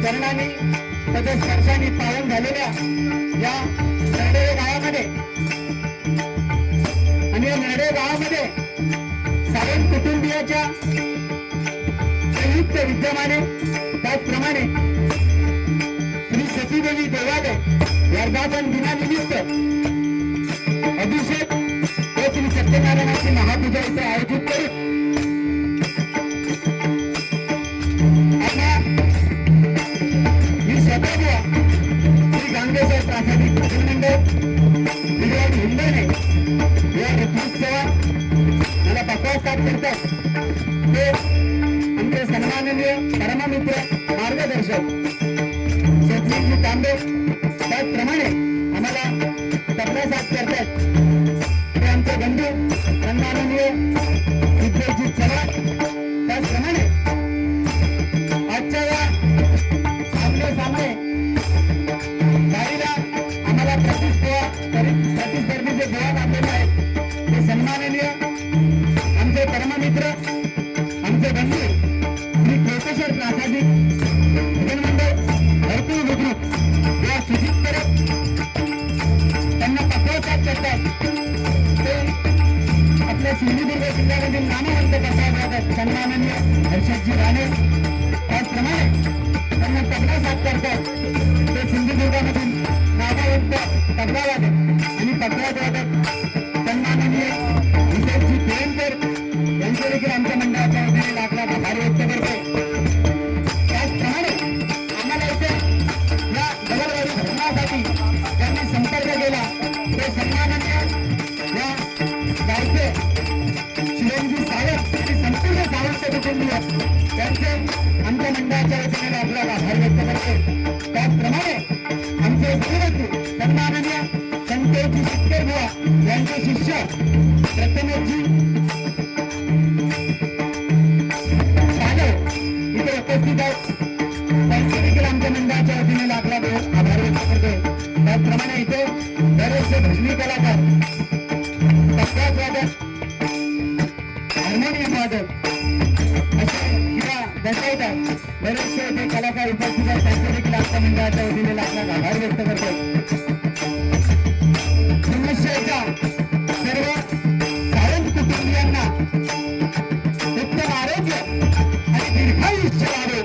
चरणाने तसेच स्पर्शाने पावन झालेल्या या नरडे गावामध्ये आणि या नरडे गावामध्ये सावंत कुटुंबियाच्या संयुक्त विद्यमाने त्याचप्रमाणे श्री सतीदेवी देवालय वर्धापन दिनानिमित्त अभिषेक व श्री सत्यनारायणाची महापूजा इथे आयोजित करून प्रासादिक मंडळ मुंबईने या रथोत्सवा मला बकवासात करतात ते आमचे सन्माननीय परममित्र मार्गदर्शक शेतजी तांबे त्याचप्रमाणे आम्हाला तबला साथ करतात ते आमचे बंधू सन्माननीय सिद्धेशजी चव्हाण त्याचप्रमाणे आजच्या या आमने सामने आम्हाला प्रतिस्पर्धीचे गोळा लाभलेले आहेत ते सन्माननीय आमचे परममित्र आमचे बंधू श्री केशेश्वर प्रासादिक मंडळ भरपूर बुद्रुक या सूचित करत त्यांना पत्रसात करतात ते आपल्या सिंधुदुर्ग जिल्ह्यामधील नामवंत करतात सन्माननीय हर्षदजी राणे त्याचप्रमाणे त्यांना पत्रसात करतात ते सिंधुदुर्गामधील नामवंत तबलावादक आणि पत्रवादक सन्माननीय विजयजी केळकर यांचे देखील आमच्या मंडळाच्या वतीने लाख लाख आभार व्यक्त करतो त्याचप्रमाणे आम्हाला इथे या दगडवाडी धरणासाठी त्यांनी संपर्क केला ते सन्माननीय या गावचे शिवमजी सावंत आणि संपूर्ण सावंत कुटुंबीय त्यांचे आमच्या मंडळाच्या वतीने लाख लाख आभार व्यक्त करतो त्याचप्रमाणे आमचे गुरुवंतू सन्माननीय संतोषजी सिक्कर बुवा यांचे शिष्य प्रथमेशजी साधव इथे उपस्थित आहेत त्यांचे देखील आमच्या मंडळाच्या वतीने लाख लाख आभार व्यक्त करतो त्याचप्रमाणे इथे बरेचसे भजनी कलाकार तबलात वादक हार्मोनियम वादक असे किंवा दर्शवतात बरेचसे इथे कलाकार उपस्थित आहेत त्यांचे देखील आमच्या मंडळाच्या वतीने लाख लाख आभार व्यक्त करतो सर्व सावंत कुटुंबियांना उत्तम आरोग्य आणि दीर्घायुष्य लाभो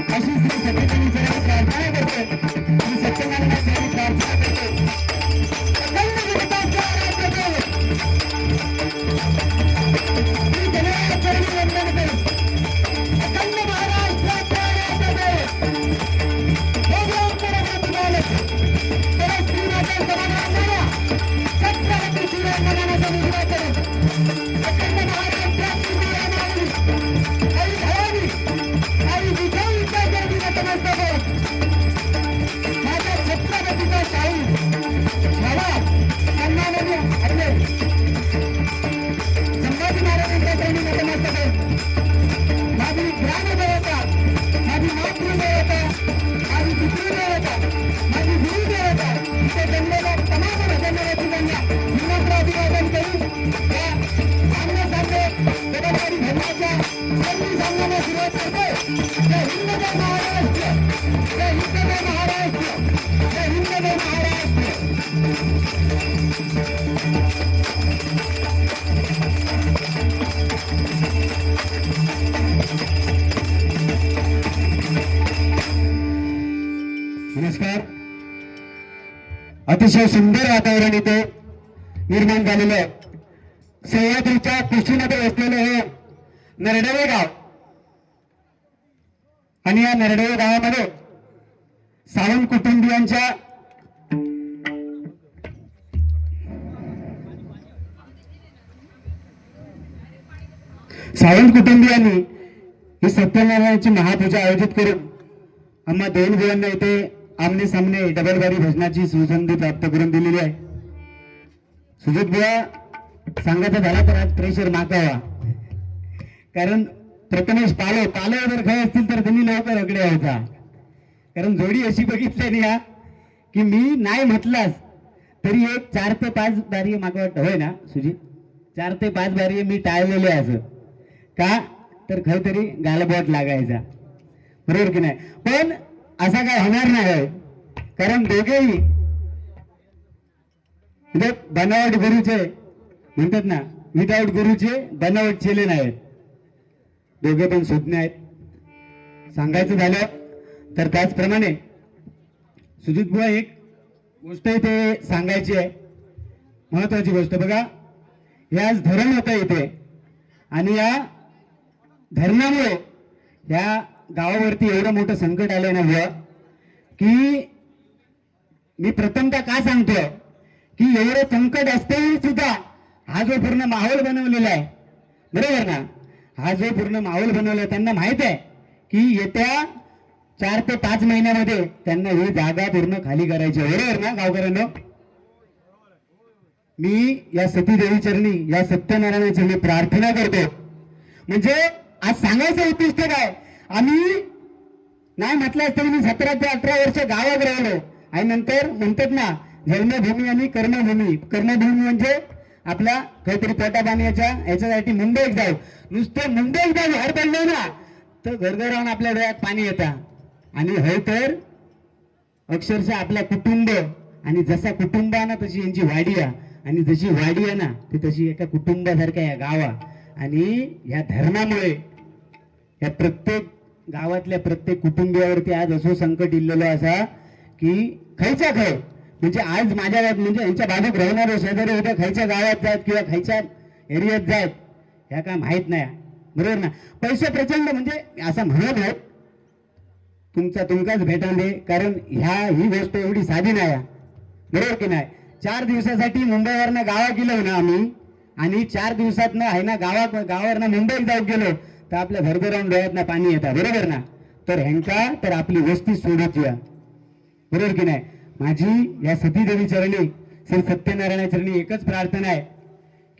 अशी श्री सत्यनारायण प्रार्थना करते श्री सत्यनारायण प्रार्थना करते सुरुवात करतोय. जय हिंद जय महाराष्ट्र, जय हिंद जय महाराष्ट्र, जय हिंद जय महाराष्ट्र. नमस्कार. अतिशय सुंदर वातावरण इथे निर्माण झालेलं आहे. सह्याद्रीच्या कुशीमध्ये वसलेलं हे नरडवे गाव आणि या नरडवे गावामध्ये सावंत कुटुंबियांच्या ही सत्यनारायणाची महापूजा आयोजित करून आम्हा दोन गुरांना इथे आमने सामने डबल बारी भजनाची सुसंधी प्राप्त करून दिलेली आहे. सुजित बुवा सांगायचं झाला तर आज प्रेशर माकावा, कारण प्रथमेश पालो जर खाय असतील तर त्यांनी लवकर अकडे व्हायचा. कारण जोडी अशी बघितली ना की मी नाही म्हटलास तरी एक 4 ते 5 बारी माका वाटतं होय ना सुजित, 4 ते 5 बारी मी टाळलेले असं का तर खरं तरी गालबोट लागायचा, बरोबर की नाही. पण असा काय होणार नाही, कारण दोघेही म्हणजे बनावट गुरुचे म्हणतात ना, विदाऊट गुरुचे बनावट चेले नाहीत, दोघे पण सुज्ञ आहेत. सांगायचं झालं तर त्याचप्रमाणे सुजित बुवा एक गोष्ट इथे सांगायची आहे, महत्वाची गोष्ट. बघा, हे आज धरण होतं इथे आणि या धरणामुळे या गावावरती एवढं मोठं संकट आलंय ना बुवा की मी प्रथमतः का सांगतोय की एवढं संकट असताना सुद्धा हा जो पूर्ण माहोल बनवलेला आहे, बरोबर ना, हा जो पूर्ण माहोल बनवलाय त्यांना माहित आहे की येत्या 4 ते 5 महिन्यामध्ये त्यांना ही जागा पूर्ण खाली करायची आहे, बरोबर ना गावकऱ्यांनो. मी या सतीदेवी चरणी, या सत्यनारायण चरणी प्रार्थना करतो. म्हणजे आज सांगायचं उद्दिष्ट काय, आम्ही नाही म्हटलं असतं मी 17 ते 18 वर्ष गावात राहिलो आणि नंतर म्हणतात ना जन्मभूमी आणि कर्मभूमी. कर्मभूमी म्हणजे आपला काहीतरी पोटा पाण्याच्या याच्यासाठी मुंबईत जाऊ, नुसतं मुंबईत जाऊ बाहेर पडलो ना तर घरघरावून आपल्या डोळ्यात पाणी येतं. आणि होय तर अक्षरशः आपल्या कुटुंब, आणि जसा कुटुंब आहे ना तशी यांची वाडी आहे, आणि जशी वाडी आहे ना ती तशी एका कुटुंबासारख्या या गावा. आणि या धरणामुळे या प्रत्येक गावातल्या प्रत्येक कुटुंबियावरती आज असं संकट इल्लेलं असा की खायच्या खाय म्हणजे आज माझ्या म्हणजे यांच्या बाजूक राहणारे शेजारी उद्या खायच्या गावात जात किंवा खायच्या एरियात जात ह्या काय माहित नाही, बरोबर ना. पैसे प्रचंड म्हणजे असं म्हणत आहेत तुमकाच भेटाले, कारण ही गोष्ट एवढी साधी नाही, बरोबर की नाही. 4 दिवसासाठी मुंबईवरनं गावात गेलो ना आम्ही, आणि 4 दिवसात ना आहे ना गावावरनं मुंबईत जाऊ गेलो तर आपल्या घरघरावून डोळ्यात ना पाणी येतात, बरोबर ना. तर ह्यांका तर आपली वस्ती सोडत या, बरोबर की नाही. माझी या सतीदेवी चरणी, श्री सत्यनारायण चरणी एकच प्रार्थना आहे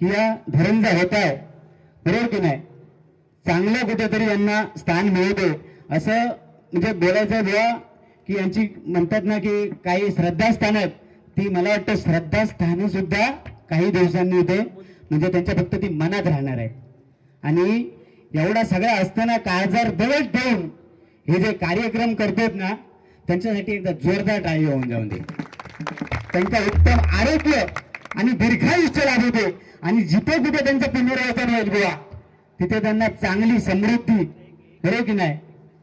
की या धरण जो होत आहे, बरोबर की नाही, चांगलं कुठेतरी यांना स्थान मिळते असं म्हणजे बोलायचं बुवा. की यांची म्हणतात ना की काही श्रद्धास्थान आहेत, ती मला वाटतं श्रद्धास्थान सुद्धा काही दिवसांनी इथे म्हणजे त्यांच्या फक्त ती मनात राहणार आहे. आणि एवढा सगळा असताना काळजार दवड ठेवून हे जे कार्यक्रम करतात ना त्यांच्यासाठी एकदा जोरदार टाळी होऊन जाऊन दे. त्यांचा उत्तम आरोग्य आणि दीर्घायुष्य लाभू दे, आणि जिथे कुठे त्यांचं पुनर्वसन होईल बुवा तिथे त्यांना चांगली समृद्धी, बरोबर की नाही,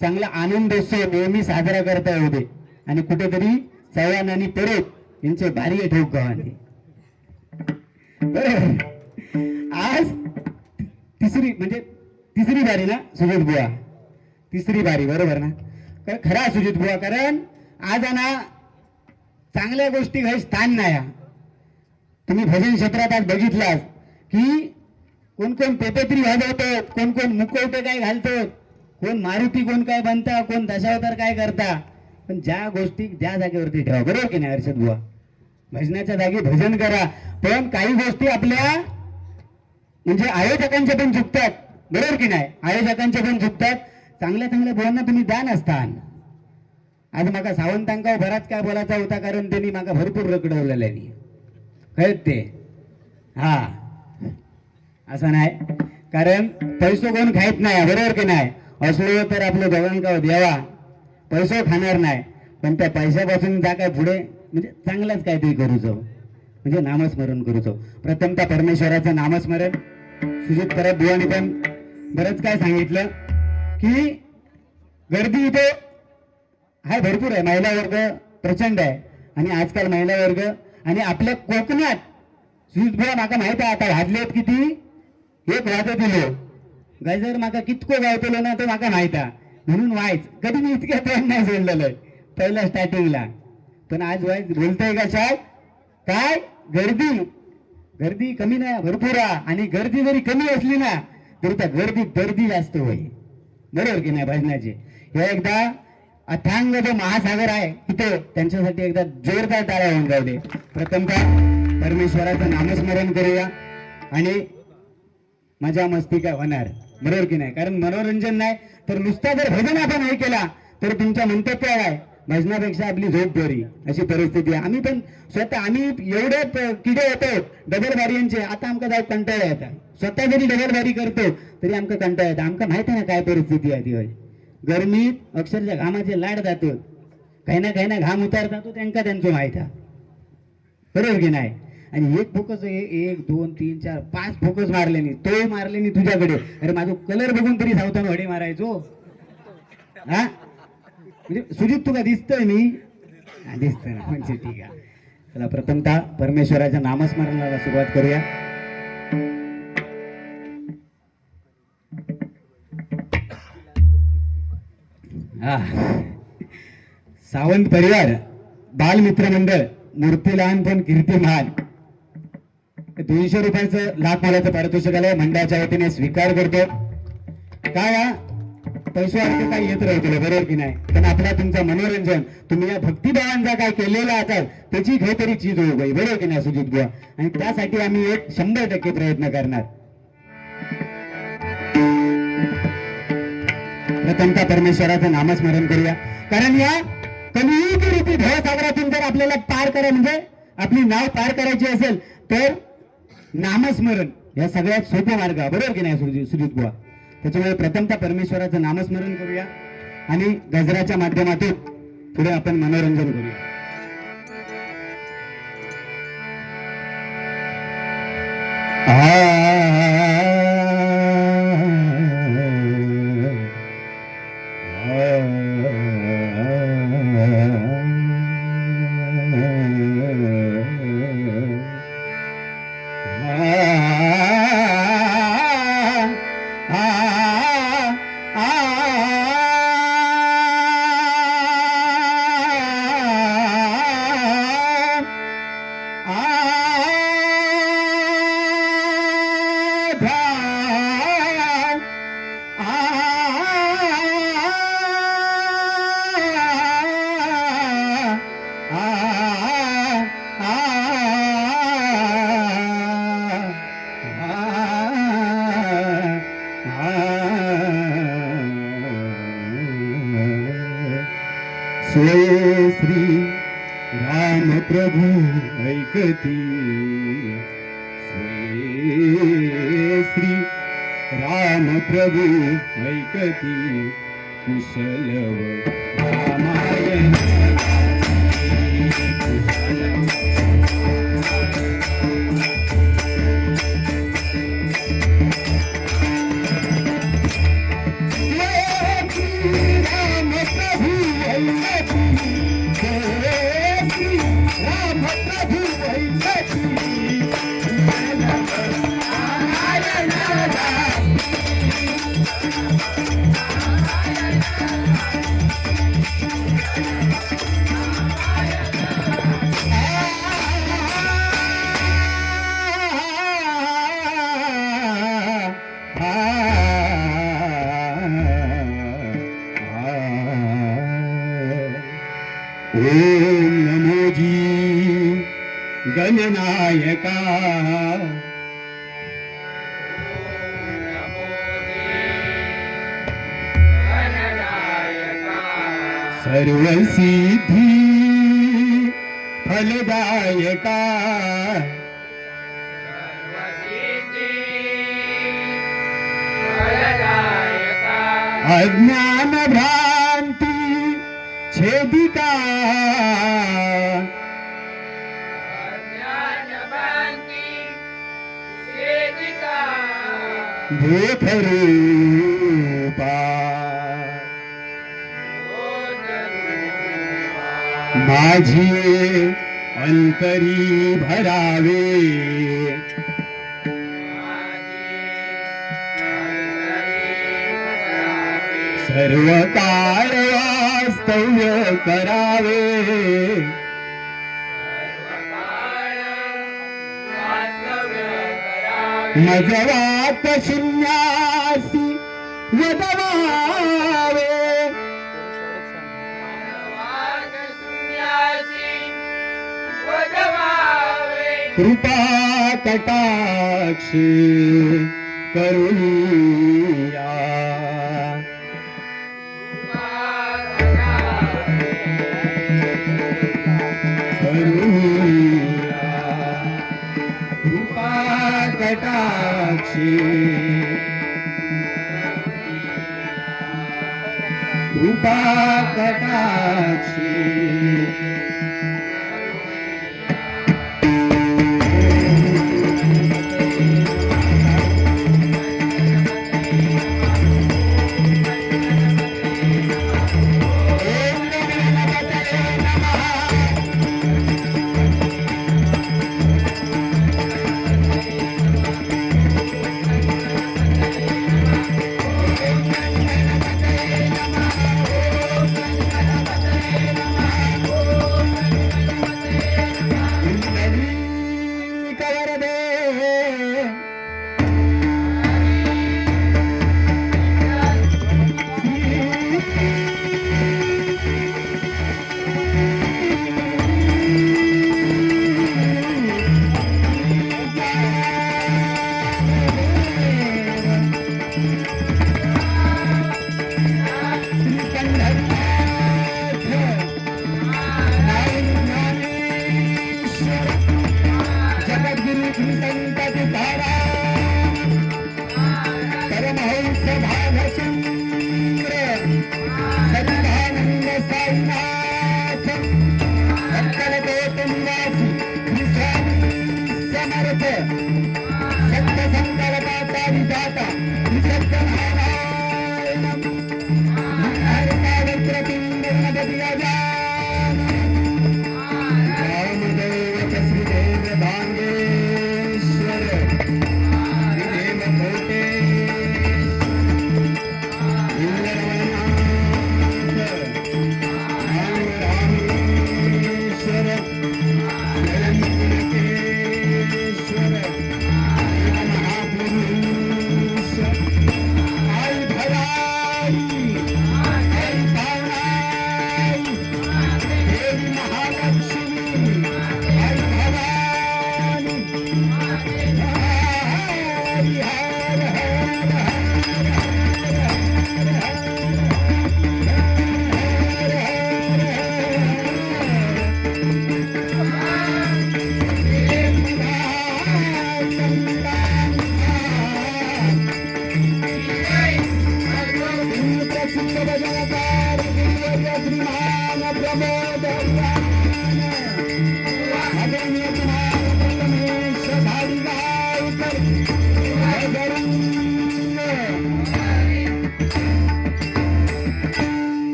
चांगला आनंदोत्सव नेहमी साजरा करता येऊ दे. आणि कुठेतरी चव्हाण आणि परत यांचे भारी ठोक गावाने, बरोबर. आज तिसरी बारी ना सुजित बुवा, तिसरी बारी, बरोबर ना. खरा सुजित बुवा, कारण आज ना चांगल्या गोष्टी काही स्थान नाही. तुम्ही भजन क्षेत्रात आज बघितलास की कोण कोण पेपेत्री वाजवतात, कोण कोण मुखवटे काय घालतात, कोण मारुती कोण काय बनता, कोण दशावतार काय करता. पण ज्या गोष्टी ज्या जागेवरती ठेवा, बरोबर की नाही हर्षद बुवा. भजनाच्या जागी भजन करा, पण काही गोष्टी आपल्या म्हणजे आयोजकांचे पण चुकतात, बरोबर की नाही, आयोजकांचे पण चुकतात. चांगल्या चांगल्या बोलांना तुम्ही द्या नसतान. आज माका सावंतांका बराच काय बोलायचा होता, कारण त्यांनी माका भरपूर रखडवलेलं आहे, कळत ते. हा असं नाही, कारण पैसो कोण खायत नाही, बरोबर की नाही. असलो तर आपलं दोघांका द्यावा, पैसे खाणार नाही, पण त्या पैशापासून जा काय पुढे म्हणजे चांगलंच काहीतरी करूचो, म्हणजे नामस्मरण करूचो. प्रथम त्या परमेश्वराचं नामस्मरण. सुजित परत बुवानी पण बरंच काय सांगितलं की गर्दी इथे हाय, भरपूर आहे, महिला वर्ग प्रचंड आहे. आणि आजकाल महिला वर्ग आणि आपल्या कोकणात सुजित बुवा माका माहित आहे आता वाजलेत किती, एक वाजत दिलो गायजर माका कितको गावतलो ना तो माका माहित आहे, म्हणून व्हायच कधी मी इतक्या ट्रेन नाही सोडलेलं पहिल्या स्टार्टिंगला. पण आज व्हायच बोलतोय का साहेब काय गर्दी, गर्दी कमी नाही भरपूर आहे. आणि गर्दी जरी कमी असली ना तरी त्या गर्दीत गर्दी जास्त होईल, बरोबर की नाही भजनाचे. हे एकदा अथांग जो महासागर आहे इथे त्यांच्यासाठी एकदा जोरदार टाळ्या होऊन जाऊ दे. प्रथमतः परमेश्वराचं नामस्मरण करूया आणि मजा मस्ती काय होणार, बरोबर की नाही. कारण मनोरंजन नाही तर नुसता जर भजन आपण हे केला तर तुमच्या म्हणतात काय भजनापेक्षा आपली झोप बरी, अशी परिस्थिती आहे. आम्ही पण स्वतः आम्ही एवढे किडे होतो डबल बारीयांचे, आता आमका जाऊ कंटाळा येतात. स्वतः जरी डबल बारी करतो तरी आमका कंटाळा येतात. आमका माहिती आहे ना काय परिस्थिती आहे ती होय. गरमीत अक्षरशः घामाचे लाड जातो, काही ना घाम उतार जातो, त्यांना त्यांचं माहित आहे, बरोबर की नाही. आणि एक फोकस 1 2 3 4 5 फोकस मारले नाही, तो मारले नाही तुझ्याकडे. अरे माझा कलर बघून तरी सावधान हडे मारायचो हा. म्हणजे सुजित तुला दिसतोय मी, दिसतोय ना, म्हणजे ठीक आहे. चला प्रथमतः परमेश्वराच्या नामस्मरणाला सुरुवात करूया. सावंत परिवार बालमित्र मंडळ मूर्ती लहान पण कीर्ती महान 200 रुपयाचं लाख मोलाचं पारितोषिक आलंय, मंडळाच्या वतीने स्वीकार करतो. काय पैशावरती काय येत राहतील, बरोबर की नाही. पण आपला तुमचं मनोरंजन तुम्ही या भक्तिभावांचा काय केलेला असाल त्याची काहीतरी चीज होऊ बाई, बरोबर की नाही सुजित बुवा. आणि त्यासाठी आम्ही 100% प्रयत्न करणार. प्रथमतः परमेश्वराचं नामस्मरण करूया. कारण या कलियुग रूपी भवसागरातून जर आपल्याला पार करा म्हणजे आपली नाव पार करायची असेल तर नामस्मरण या सगळ्यात सोपा मार्ग, बरोबर की नाही सुजित बुवा. त्याच्यामुळे प्रथमतः परमेश्वराचं नामस्मरण करूया आणि गजराच्या माध्यमातून पुढे आपण मनोरंजन करूया. सोये श्री राम प्रभु ऐकती, सोये श्री राम प्रभु ऐकती, कुशलव रामायण ओम नमोजी गणनायका, सर्वसिद्धी फलदायका, अज्ञान भ्रांती छेदिका देख रूपा माझी अंतरी भरावे सर्व काळ वास्तव्य करावे मजवात शून्यासी वदवावे कृपा कटाक्षी करुणिया कृपा कटाक्षी कृपा कटाक्षी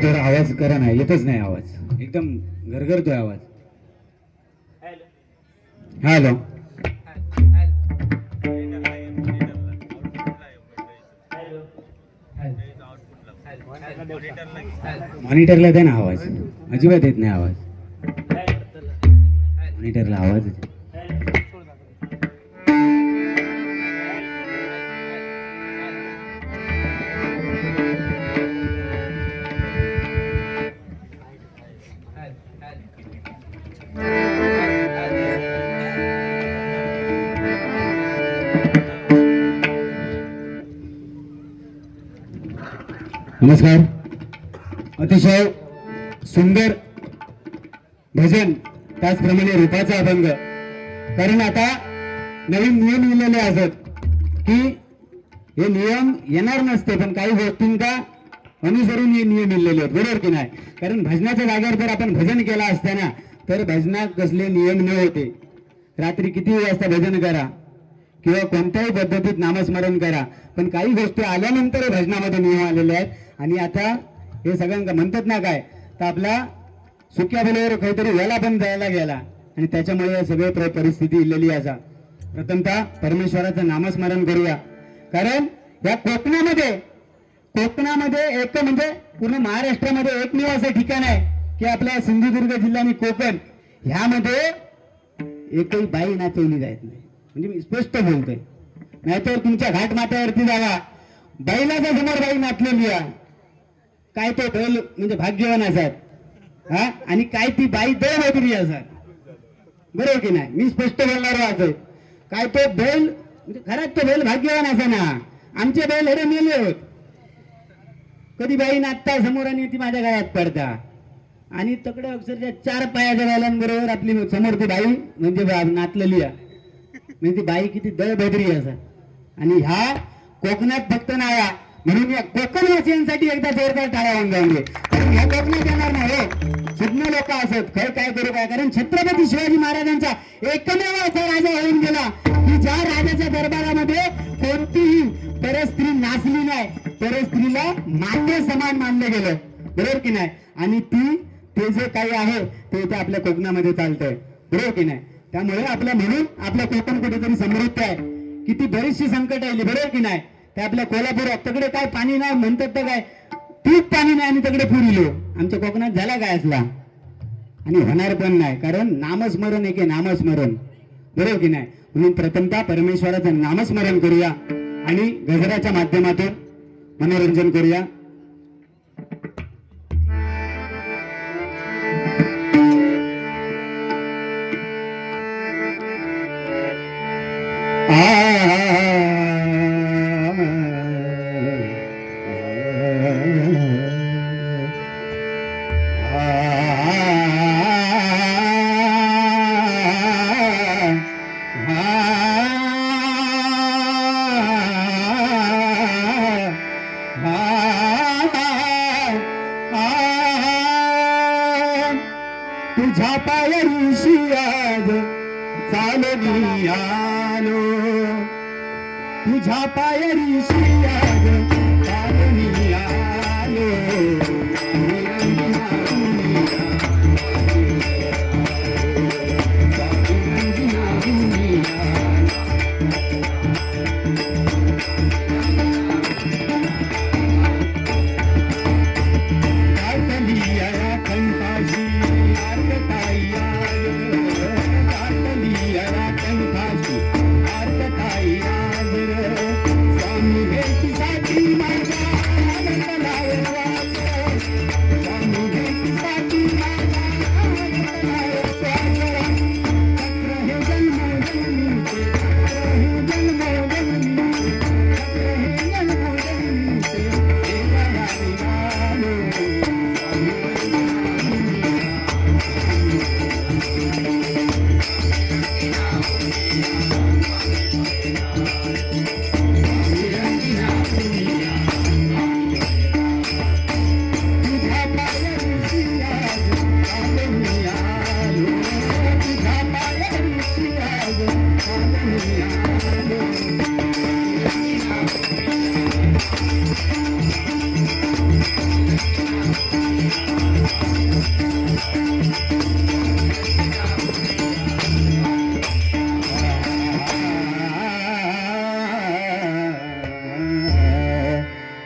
थोडा आवाज करा ना, येतच नाही आवाज, एकदम गरगरतोय आवाज. हॅलो मॉनिटरला दे ना आवाज, अजिबात येत नाही आवाज. मॉनिटरला आवाज येते. नमस्कार. अतिशय सुंदर भजन, त्याचप्रमाणे रूपाचा अभंग. कारण आता नवीन नियम लिहिलेले असत की हे नियम येणार नसते, पण काही गोष्टींचा अनुसरून हे नियम लिहिलेले आहेत, बरोबर की नाही? कारण भजनाच्या जागेवर जर आपण भजन केला असताना तर भजनात कसले नियम न होते. रात्री किती वाजता भजन करा किंवा कोणत्याही पद्धतीत नामस्मरण करा, पण काही गोष्टी आल्यानंतर भजनामध्ये नियम आलेले आहेत. आणि आता हे सगळ्यांना म्हणतात ना काय, तर आपला सुक्या बेलावर काहीतरी वेळा पण जायला गेला आणि त्याच्यामुळे सगळे परिस्थिती इलेली असा. प्रथमतः परमेश्वराचं नामस्मरण करूया. कारण या कोकणामध्ये एक म्हणजे पूर्ण महाराष्ट्रामध्ये एकमेव असं ठिकाण आहे की आपल्या सिंधुदुर्ग जिल्हा आणि कोकण ह्यामध्ये एकही बाई नाचवली जात नाही. म्हणजे मी स्पष्ट बोलतोय, नाहीतर तुमच्या घाटमाथ्यावरती जावा, बैलाच्या समोर बाई नाचलेली आहे, काय तो बैल म्हणजे भाग्यवान असतात, हा, आणि काय ती बाई दळमजुरी असतात, बरोबर की नाही? मी स्पष्ट बोलणार आहे. काय तो बैल म्हणजे खरंच तो बैल भाग्यवान असा ना, आमचे बैल हेरे मेले होत. कधी बाई नाचता समोर आणि ती माझ्या गळ्यात पडता आणि तकडे अक्षरशः 4 पायाच्या बैलांबरोबर आपली समोर ती बाई म्हणजे नाचलेली आहे. म्हणजे ती बाई किती दळभद्री असं. आणि ह्या कोकणात फक्त नाया म्हणून या कोकणवासियांसाठी एकदा जोरदार टाळ्या होऊन जाऊन दे. ह्या कोकणात येणार नाही सुज्ञ लोक असत खय काय करू काय. कारण छत्रपती शिवाजी महाराजांचा एकमेव असा राजा होऊन गेला की ज्या राजाच्या दरबारामध्ये कोणतीही परस्त्री नाचली नाही, परस्त्रीला माते समान मानलं गेलं, बरोबर की नाही? आणि ते जे काही आहे ते इथे आपल्या कोकणामध्ये चालतंय, बरोबर की नाही? त्यामुळे म्हणून आपलं कोकण कुठेतरी समृद्ध आहे. किती बरीचशी संकट आली, बरोबर की नाही? ते आपल्या कोल्हापुरात तकडे काय पाणी नाही म्हणतात, तर काय पीक पाणी नाही आणि तकडे पूर इलो. आमच्या कोकणात झाला काय असला आणि होणार पण नाही. कारण नामस्मरण एके नामस्मरण, बरोबर की नाही? म्हणून प्रथमतः परमेश्वराचं नामस्मरण करूया आणि गजराच्या माध्यमातून मनोरंजन करूया. तुझ्या पायरीशी आज चालनी आलो, तुझ्या पायरीशी आज चालनी आलो.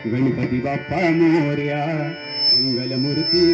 गणपती बाप्पा मोरया मंगलमूर्ती.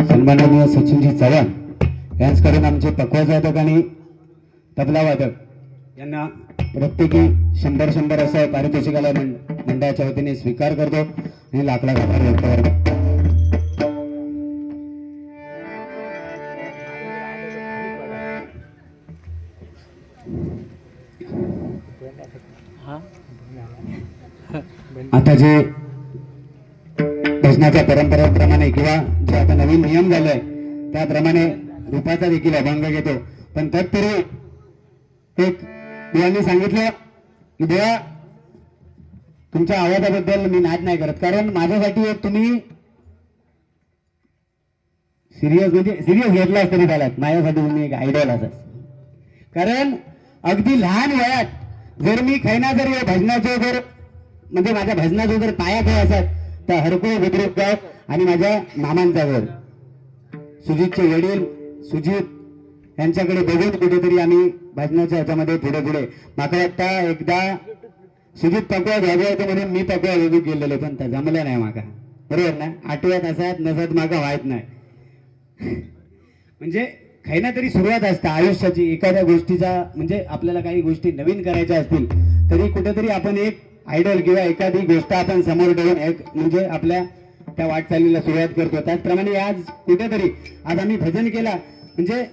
सन्माननीय सचिनजी चव्हाण यांच्याकडून आमचे पखवाज वादक आणि तबला वादक यांना प्रत्येकी 100 असं पारितोषिकाला मंडळाच्या वतीने स्वीकार करतो आणि लाकडा आभार व्यक्त करतो. आता जे भजनाच्या परंपरेप्रमाणे किंवा जे आता नवीन नियम झालाय त्याप्रमाणे रूपाचा देखील अभंग घेतो. पण तत्पूर्वी एक देवांनी सांगितलं की देवा तुमच्या आवाजाबद्दल मी नाद नाही करत, कारण माझ्यासाठी एक तुम्ही सिरियस घेतला तरी झालात, माझ्यासाठी तुम्ही एक आयडॉल असाच. कारण अगदी लहान वयात जर मी खैना जर भजनाचं जर म्हणजे माझ्या भजनाचं जर पाया काय असत तर हरकुळ बुद्रुक गाव आणि माझ्या मामांचा घर सुजितचे वडील सुजित यांच्याकडे बघून कुठेतरी आम्ही भजनाच्या ह्याच्यामध्ये पुढे माका वाटतं एकदा सुजित पकवा घ्यावे होते म्हणून मी पकवा वेगळी गेलेलो, पण त्या जमलं नाही माका. बरोबर ना? आठवत असत नसत माका व्हायच नाही. म्हणजे काही ना तरी सुरुवात असते आयुष्याची एखाद्या गोष्टीचा, म्हणजे आपल्याला काही गोष्टी नवीन करायच्या असतील तरी कुठेतरी आपण एक आयडॉल किंवा एखादी गोष्ट आपण समोर ठेवून एक म्हणजे आपल्या त्या वाटचालीला सुरुवात करतो. त्याचप्रमाणे आज कुठेतरी आज आम्ही भजन केला म्हणजे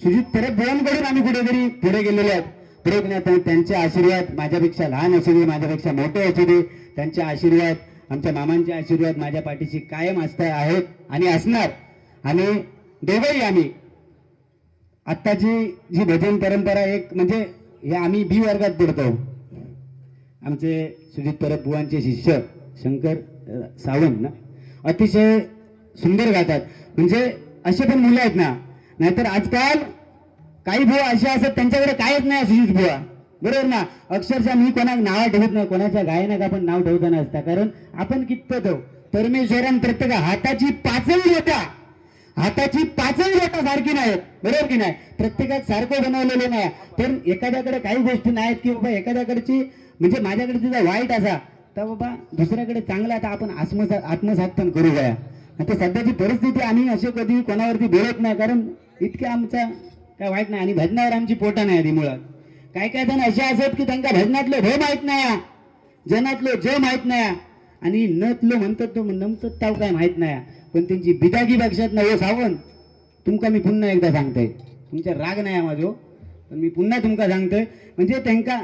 सुजित परत बुवांकडून आम्ही कुठेतरी पुढे गेलेलो आहोत. बरोबर, त्यांचे आशीर्वाद माझ्यापेक्षा लहान असू दे, माझ्यापेक्षा मोठे असू दे, त्यांचे आशीर्वाद आमच्या मामांचे आशीर्वाद माझ्या पाठीशी कायम आहेत आणि असणार. आणि दोघंही आम्ही आत्ताची जी भजन परंपरा एक म्हणजे हे आम्ही बी वर्गात पडतो. आमचे सुजित परब बुवांचे शिष्य शंकर सावंत ना अतिशय सुंदर गातात. म्हणजे असे पण मुलं आहेत ना, नाहीतर आजकाल काही बुवा असे असतात त्यांच्याकडे काहीच नाही सुजित बुवा. बरोबर ना? अक्षरशः मी कोणाक नाव ठेवत नाही, कोणाच्या गायनाक आपण नाव ठेवताना असता, कारण आपण कितपत हो परमेश्वरान प्रत्येक हाताची पाचही बोटा सारखी नाहीत. बरोबर की नाही? प्रत्येकात सारखं बनवलेलं नाही. पण एखाद्याकडे काही गोष्टी नाहीत की बाबा एखाद्याकडची म्हणजे माझ्याकडे तिचा वाईट असा तर बाबा दुसऱ्याकडे चांगला आता आपण आत्मसात पण करू गया. आता सध्याची परिस्थिती आम्ही असे कधी कोणावरती बोलत नाही, कारण इतके आमचा काय वाईट नाही. आणि भजनावर आमची पोटा नाही आधी मुळात. काय जण असे असत की त्यांना भजनातलं भ माहित नाही, जनातलो ज माहित नाही आणि नतलो म्हणतात तो नमतात ताव काय माहित नाही. पण त्यांची बिदागी बक्षात नाही. हो सावंत तुमका मी पुन्हा एकदा सांगतोय, तुमचा राग नाही माझो पण मी पुन्हा तुमका सांगतोय. म्हणजे त्यांका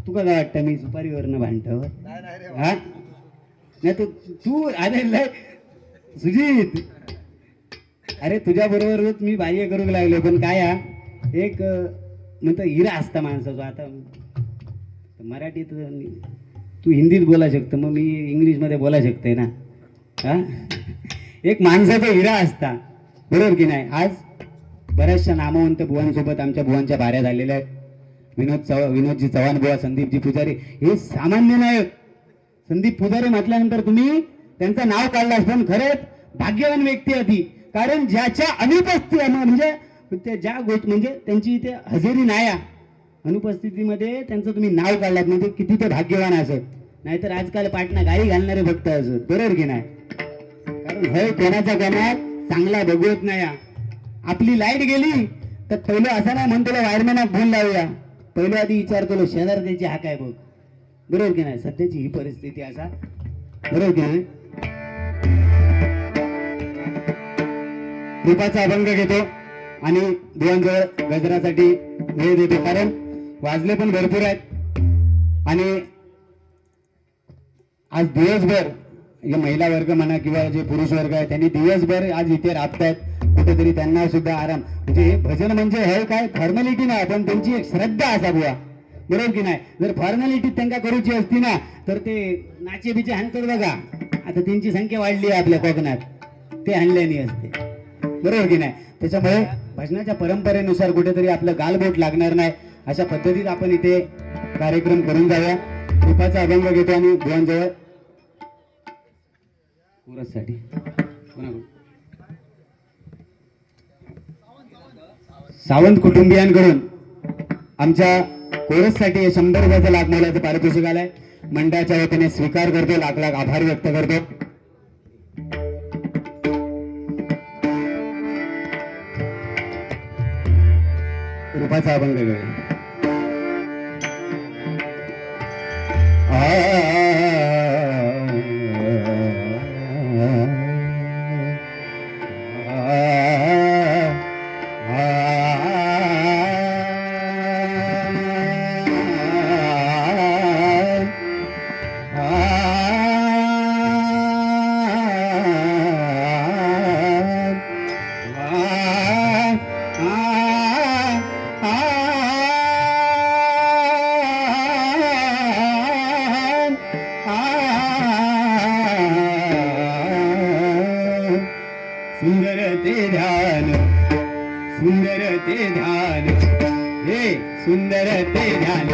तुका काय वाटतं मी सुपारीवरनं भांडतो हा नाही तू अरे लय सुजित अरे तुझ्या बरोबरच मी बाह्य करू लागलो. पण काय एक म्हणतं हिरा असता माणसाचा. आता मराठीत तू हिंदीत बोला शकतो, मग मी इंग्लिशमध्ये बोला शकते ना. हा, एक माणसाचा हिरा असता, बरोबर की नाही. आज बऱ्याचशा नामवंत बुवांसोबत आमच्या बुवांच्या बाऱ्या झालेल्या आहेत. विनोदजी चव्हाण बुवा, संदीपजी पुजारी, हे सामान्य नायक. संदीप पुजारी म्हटल्यानंतर तुम्ही त्यांचं नाव काढलं, पण खरंच भाग्यवान व्यक्ती आहे ती. कारण ज्याच्या अनुपस्थिती म्हणजे त्या ज्या गोष्ट म्हणजे त्यांची इथे हजेरी नाही, अनुपस्थितीमध्ये त्यांचं तुम्ही नाव काढलात म्हणजे किती ते भाग्यवान असत. नाहीतर आजकाल पाटणा गाडी घालणारे भक्त असत, बरोबर की नाही. कारण हे कोणाच्या कामात चांगला बघवत नाही. आपली लाईट गेली तर पहिलं असं नाही म्हणतो वायरमॅनाक फोन लावूया, पहिलं आधी विचारतो शेजार त्याची हा काय बघ, बरोबर की नाही. सध्याची ही परिस्थिती असा, बरोबर की नाही. कृपाचा अभंग घेतो आणि बुवांजवळ गजरासाठी वेळ देतो, कारण वाजले पण भरपूर आहेत. आणि आज दिवसभर जे महिला वर्ग म्हणा किंवा जे पुरुष वर्ग आहे त्यांनी दिवसभर आज इथे राबतायत. कुठेतरी त्यांना सुद्धा आराम, म्हणजे हे भजन म्हणजे हे काय फॉर्मॅलिटी नाही, पण त्यांची एक श्रद्धा असा बुवा, बरोबर की नाही. जर फॉर्मॅलिटी त्यांना करूची असती ना तर ते नाचे बिचे हाणतात बघा. आता त्यांची संख्या वाढली आहे आपल्या कोकणात, ते हाणल्याने असते, बरोबर की नाही. त्याच्यामुळे भजनाच्या परंपरेनुसार कुठेतरी आपलं गालबोट लागणार नाही अशा पद्धतीत आपण इथे कार्यक्रम करून जाऊया. कृपाचा अभंग घेतो आणि बुवांजवळ कोरससाठी सावंत कुटुंबियांकडून आमच्या कोरससाठी 100 रुपयाचं लाख मोलाचं पारितोषिक आलंय. मंडळाच्या वतीने स्वीकार करतो, लाख लाख आभार व्यक्त करतो. रूपाचा अभंग घेऊया. सुंदर ते ध्यान, सुंदर ते ध्यान, हे सुंदर ते ध्यान,